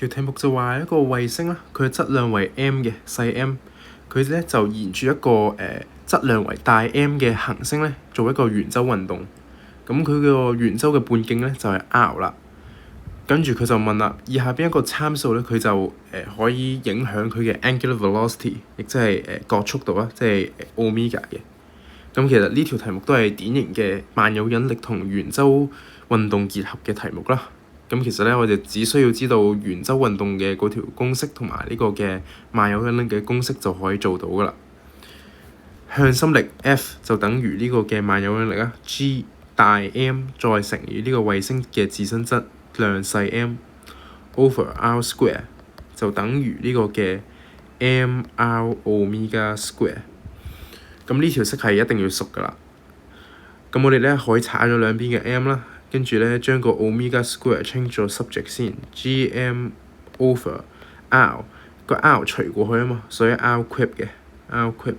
條題目就話一個衛星啦，佢嘅質量為 m 嘅細 m， 佢咧就沿住一個質量為大 m 嘅行星咧做一個圓周運動。咁佢個圓周嘅半徑咧就係 r 啦。跟住佢就問啦，以下邊一個參數咧，佢就可以影響佢嘅 angular velocity， 亦即係角速度啦，即係 omega 嘅。咁其實呢條題目都係典型嘅萬有引力同圓周運動結合嘅題目啦。咁其實咧，我哋只需要知道圓周運動嘅嗰條公式同埋呢個嘅萬有引力嘅公式就可以做到噶啦。向心力 F 就等於呢個嘅萬有引力啦 ，G 大 M 再乘以呢個衛星嘅自身質量細 m over r square 就等於呢個嘅 mr omega square。咁呢條式係一定要熟噶啦。咁我哋咧可以拆咗兩邊嘅 m 啦。跟住咧，將個 omega square change 做 subject 先 ，gm over r 個 r 除過去啊嘛，所以 r cube 嘅 r cube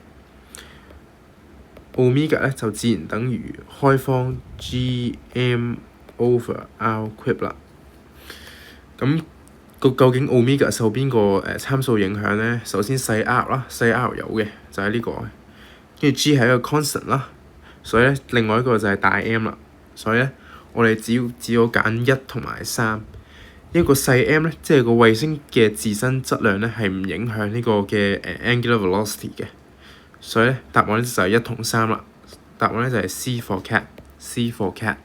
omega 咧就自然等於開方 gm over r cube 啦。咁究竟 omega 受邊個參數影響咧？首先細 r 啦，細 r 有嘅就係呢個，跟住 g 係一個 constant 啦，所以咧另外一個就係大 M 啦，所以咧。我哋只要揀1同埋3，一個細 m 咧，即係個衛星嘅自身質量咧係唔影響呢個嘅angular velocity 嘅，所以咧答案咧就係1同3啦。答案咧就係 C for cat，C for cat。